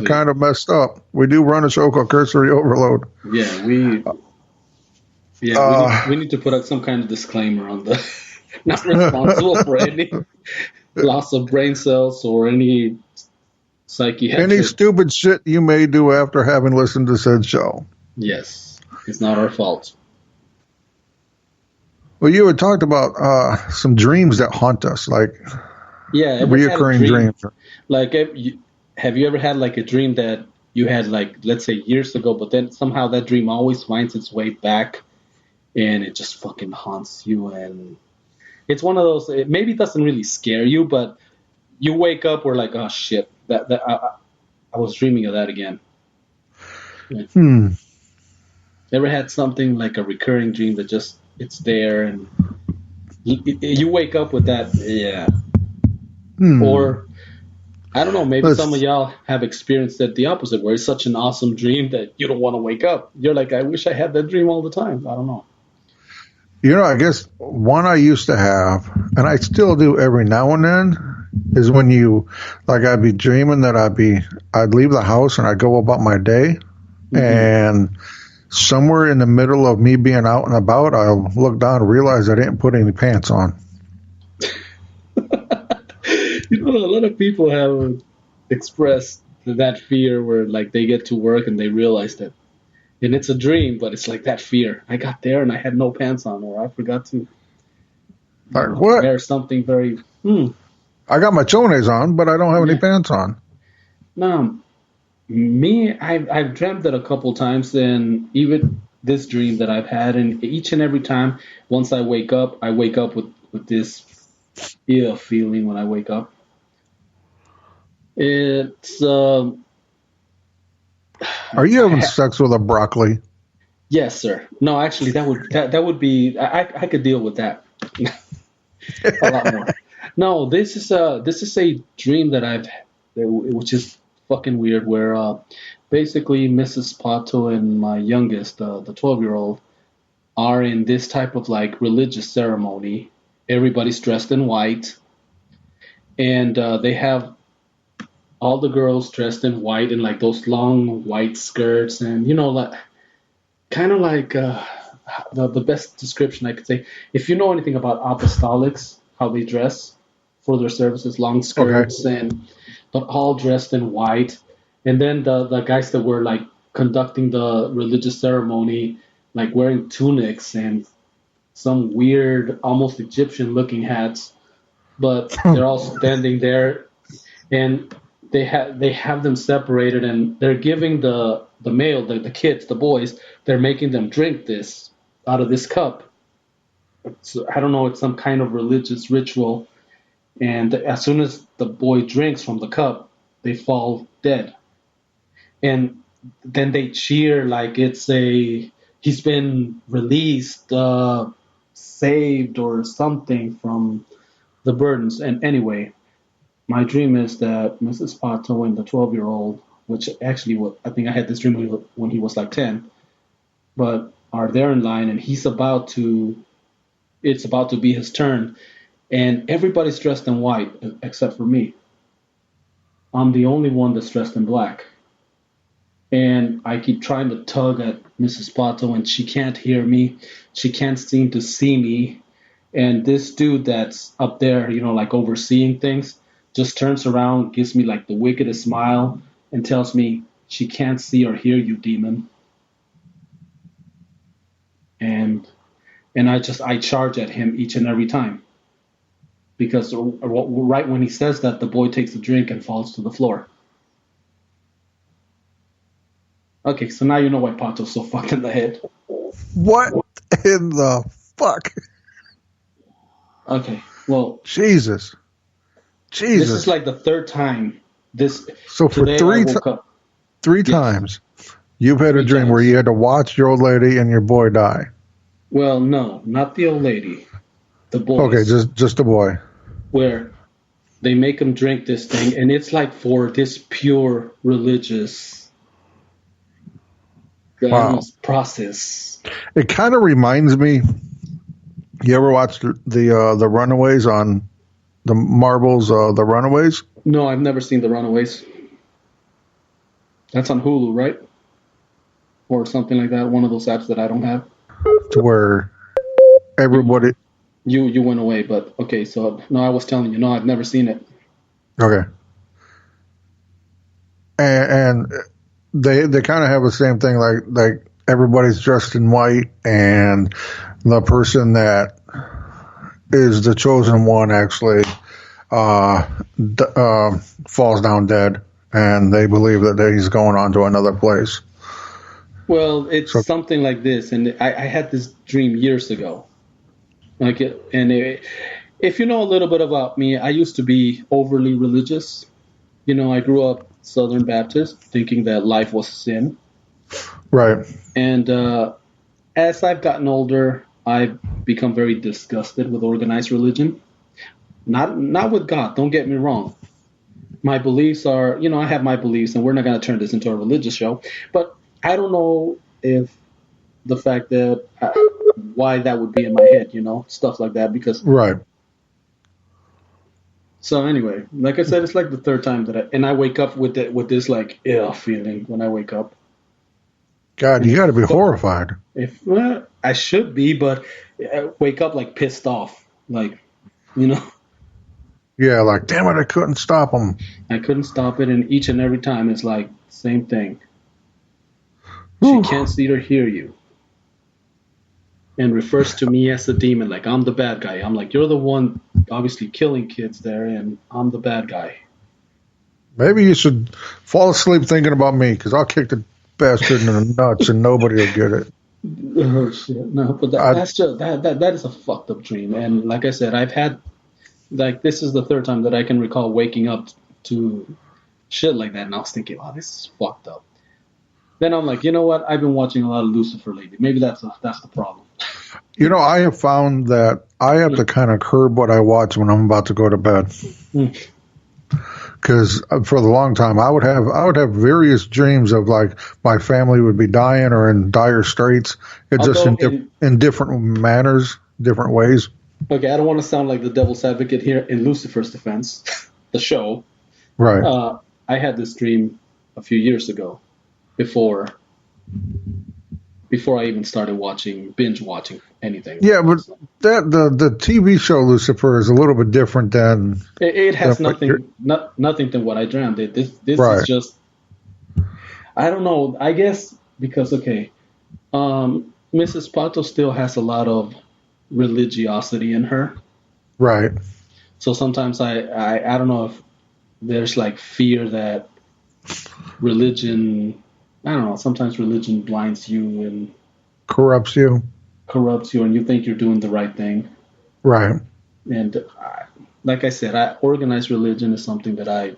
are kind of messed up. We do run a show called Cursory Overload. Yeah, we need to put out some kind of disclaimer on the not responsible for any loss of brain cells or any psychiatric. Any stupid shit you may do after having listened to said show. Yes, it's not our fault. Well, you had talked about some dreams that haunt us, like reoccurring dreams. Like, have you ever had like a dream that you had like, let's say years ago, but then somehow that dream always finds its way back and it just fucking haunts you? And it's one of those, it maybe doesn't really scare you, but you wake up, we're like, oh shit, I was dreaming of that again. Ever had something like a recurring dream that just, it's there and you wake up with that? Yeah. Or I don't know, maybe some of y'all have experienced it the opposite, where it's such an awesome dream that you don't want to wake up. You're like, I wish I had that dream all the time. I don't know. You know, I guess one I used to have, and I still do every now and then, is when I'd be dreaming that I'd leave the house and I'd go about my day, and somewhere in the middle of me being out and about, I'll look down and realize I didn't put any pants on. You know, a lot of people have expressed that fear where like they get to work and they realize that, and it's a dream, but it's like that fear. I got there and I had no pants on, or I forgot to wear something very. I got my chones on, but I don't have any pants on. No, I've dreamt it a couple times, and even this dream that I've had, and each and every time, once I wake up with this feeling when I wake up. It's Are you having sex with a broccoli? Yes, sir. No, actually, that would be. I could deal with that a lot more. No, this is a dream that I've, which is fucking weird. Where basically Mrs. Pato and my youngest, the 12-year-old, are in this type of like religious ceremony. Everybody's dressed in white, and they have all the girls dressed in white in like those long white skirts, and you know, like kind of like the best description I could say. If you know anything about apostolics, how they dress for their services, long skirts, but all dressed in white, and then the guys that were like conducting the religious ceremony, like wearing tunics and some weird, almost Egyptian-looking hats, but they're all standing there, and they have them separated, and they're giving the male, the kids, the boys, they're making them drink this out of this cup. So, I don't know, it's some kind of religious ritual, and as soon as the boy drinks from the cup, they fall dead, and then they cheer like he's been released, saved or something from the burdens. And anyway, my dream is that Mrs. Pato and the 12-year-old, which actually I think I had this dream when he was like 10, but are there in line, and it's about to be his turn, and everybody's dressed in white except for me. I'm the only one that's dressed in black. And I keep trying to tug at Mrs. Pato, and she can't hear me. She can't seem to see me. And this dude that's up there, you know, like overseeing things, just turns around, gives me like the wickedest smile, and tells me, she can't see or hear you, demon. And I charge at him each and every time. Because right when he says that, the boy takes a drink and falls to the floor. Okay, so now you know why Pato's so fucked in the head. What in the fuck? Okay, well... Jesus. This is like the third time. So for three times, you've had a dream where you had to watch your old lady and your boy die. Well, no, not the old lady. The boy. Okay, just the boy. Where they make him drink this thing, and it's like for this pure religious process. It kind of reminds me. You ever watched the Runaways on the Marbles? The Runaways. No, I've never seen the Runaways. That's on Hulu, right? Or something like that. One of those apps that I don't have. to where You everybody. you went away, but okay. So no, I was telling you, no, I've never seen it. Okay, and they kind of have the same thing, like everybody's dressed in white, and the person that is the chosen one actually falls down dead, and they believe that he's going on to another place. Well, it's So something like this, and I had this dream years ago. Like it, and it, if you know a little bit about me, I used to be overly religious. I grew up Southern Baptist, thinking that life was sin. right, And as I've gotten older, I've become very disgusted with organized religion. Not with God. Don't get me wrong. My beliefs are, I have my beliefs, and we're not going to turn this into a religious show. But I don't know if the fact that why that would be in my head, stuff like that. Because right. so anyway, like I said, it's like the third time I wake up with this like ill feeling when I wake up. God, And you got to be if horrified. if well, I should be, but I wake up like pissed off, like you know, Yeah, like damn it, I couldn't stop him. I couldn't stop it, and each and every time it's like same thing. She Whew. can't see or hear you, and refers to me as a demon, like I'm the bad guy. I'm like, you're the one obviously killing kids there, and I'm the bad guy. Maybe you should fall asleep thinking about me, because I'll kick the bastard in the nuts and nobody will get it. Oh shit, no, but I, that's just that is a fucked up dream, and like I said, I've had like this is the third time that I can recall waking up to shit like that, and I was thinking, wow, this is fucked up. Then I'm like, you know what? I've been watching a lot of Lucifer lately. Maybe that's the problem. I have found that I have to kind of curb what I watch when I'm about to go to bed. Because for the long time, I would have various dreams of like my family would be dying or in dire straits. It's just Although, in different manners, different ways. okay, I don't want to sound like the devil's advocate here. In Lucifer's defense, the show, Right, I had this dream a few years ago, before I even started binge watching anything. yeah, but So that the TV show Lucifer is a little bit different it than has what you're nothing to what I dreamed. This is right, just, I don't know. I guess because okay, Mrs. Pato still has a lot of religiosity in her. right, So sometimes I don't know if there's like fear that religion, I don't know, sometimes religion blinds you and corrupts you, corrupts you, and you think you're doing the right thing. right. And like I said, organized religion is something that I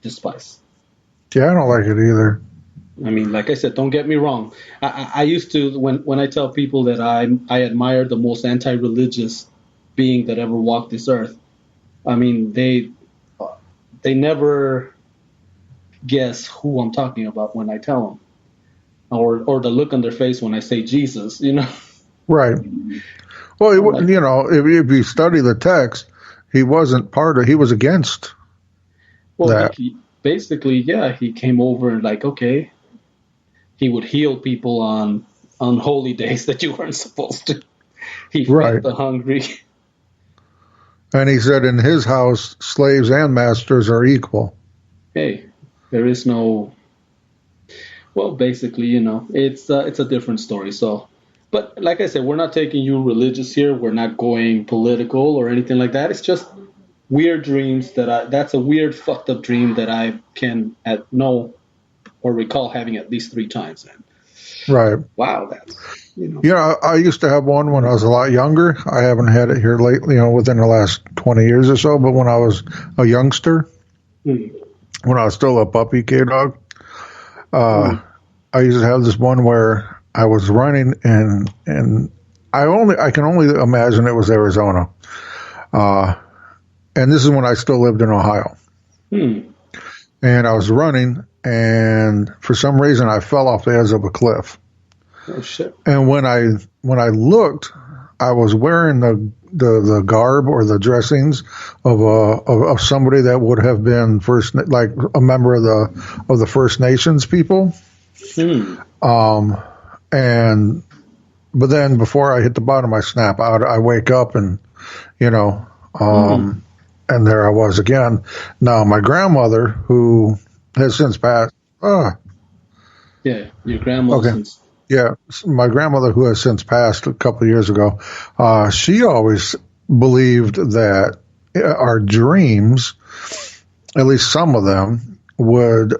despise. Yeah, I don't like it either. I mean, like I said, don't get me wrong. I used to, when I tell people that I admire the most anti-religious being that ever walked this earth. I mean, they never guess who I'm talking about when I tell them, or the look on their face when I say Jesus. Right. Well, I'm like, if you study the text, he wasn't he was against well, that. he basically, yeah, he came over and like, okay, he would heal people on holy days that you weren't supposed to. He fed Right. the hungry. And he said in his house, slaves and masters are equal. Hey, there is no. Well, basically, it's a different story. So, but like I said, we're not taking you religious here. We're not going political or anything like that. It's just weird dreams that's a weird fucked up dream that I can know or recall having at least 3 times. And Right. wow, that's I used to have one when I was a lot younger. I haven't had it here lately, within the last 20 years or so. But when I was a youngster, hmm, when I was still a puppy K-Dog, hmm, I used to have this one where I was running and I can only imagine it was Arizona. And this is when I still lived in Ohio. hmm. And I was running, and for some reason I fell off the edge of a cliff. Oh shit. And when I looked, I was wearing the garb or the dressings of somebody that would have been like a member of the First Nations people. And but then before I hit the bottom, I snap out. I wake up and and there I was again. Now my grandmother, who has since passed. Yeah, your grandmother. Okay. Yeah, my grandmother, who has since passed a couple of years ago, she always believed that our dreams, at least some of them, was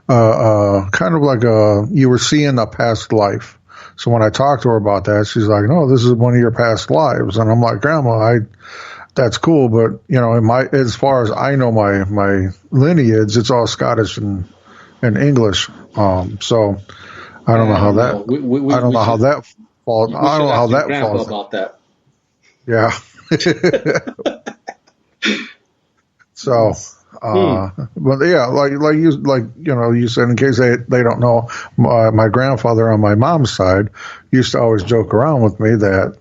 kind of like you were seeing a past life. So when I talked to her about that, she's like, "No, this is one of your past lives," and I'm like, "Grandma, that's cool, but as far as I know, my lineage, it's all Scottish and English." So I don't know how that. I don't know how that falls. I don't know how that falls. About that. Yeah. So, but yeah, you said, in case they don't know, my grandfather on my mom's side used to always joke around with me that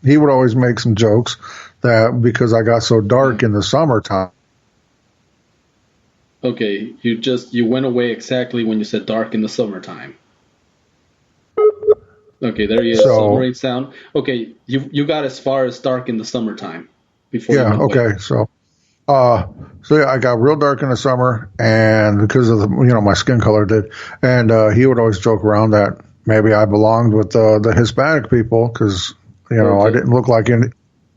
he would always make some jokes that because I got so dark in the summertime. Okay, you went away exactly when you said dark in the summertime. Okay, there you go. Submarine sound. Okay, you got as far as dark in the summertime before. Yeah. Okay. Away. So yeah, I got real dark in the summer, and because of my skin color did, and he would always joke around that maybe I belonged with the Hispanic people because I didn't look like any.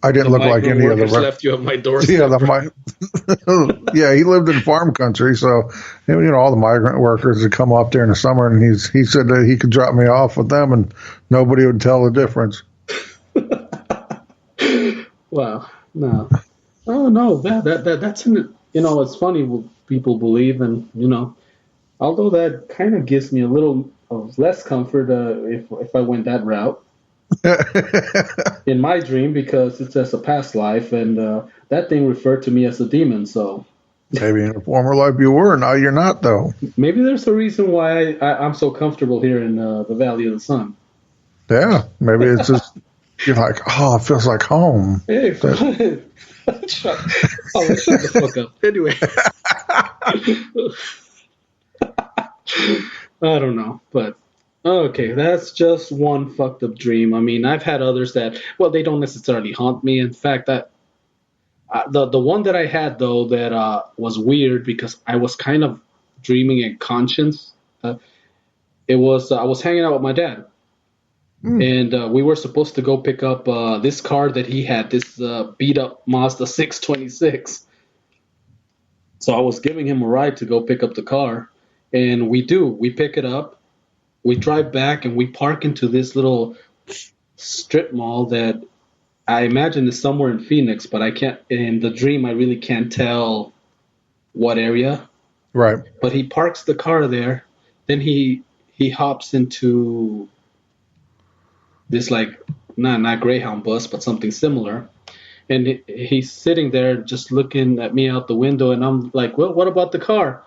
I didn't look like any of the left you at my doorstep. Yeah, he lived in farm country, so all the migrant workers would come up there in the summer, and he said that he could drop me off with them, and nobody would tell the difference. Wow, no, oh no, that's in it's funny what people believe, and although that kind of gives me a little of less comfort if I went that route. In my dream, because it's as a past life, and that thing referred to me as a demon. So maybe in a former life you were, now you're not, though. Maybe there's a reason why I'm so comfortable here in the Valley of the Sun. Yeah, maybe it's just you're like, oh, it feels like home. Hey, shut the fuck up. Anyway, I don't know, but. Okay, that's just one fucked up dream. I mean, I've had others that, they don't necessarily haunt me. In fact, the one that I had, though, that was weird because I was kind of dreaming in conscience. It was I was hanging out with my dad, and we were supposed to go pick up this car that he had, this beat up Mazda 626. So I was giving him a ride to go pick up the car, and we pick it up. We drive back and we park into this little strip mall that I imagine is somewhere in Phoenix, but I can't. In the dream, I really can't tell what area. Right. But he parks the car there. Then he hops into this not Greyhound bus, but something similar. And he's sitting there just looking at me out the window, and I'm like, well, what about the car?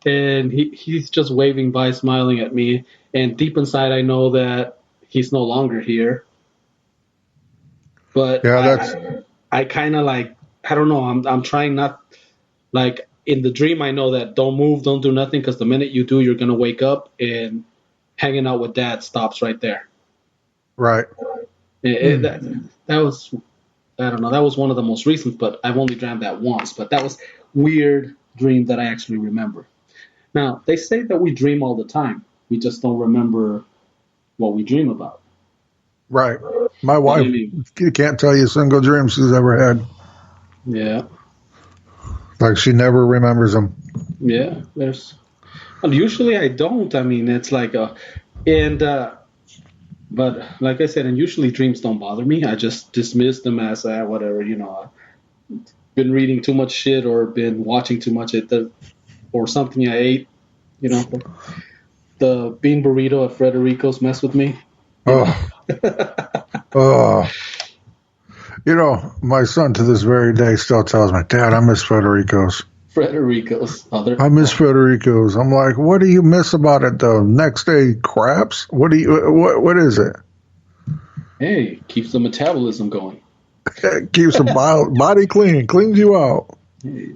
And he's just waving by, smiling at me. And deep inside, I know that he's no longer here. But yeah, I kind of I don't know. I'm trying not, in the dream, I know that don't move, don't do nothing, because the minute you do, you're going to wake up, and hanging out with dad stops right there. Right. That was, I don't know, that was one of the most recent, but I've only dreamt that once. But that was weird dream that I actually remember. Now, they say that we dream all the time. We just don't remember what we dream about. Right. My wife can't tell you a single dream she's ever had. Yeah. Like she never remembers them. Yeah. Usually I don't. I mean, it's but like I said, and usually dreams don't bother me. I just dismiss them as whatever, I've been reading too much shit or been watching too much or something I ate, the bean burrito at Frederico's mess with me. My son to this very day still tells me, Dad, I miss Frederico's. I miss Frederico's. I'm like, what do you miss about it though? Next day craps? What is it? Hey, keeps the metabolism going. Keeps the body clean, cleans you out. Hey.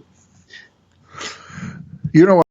You know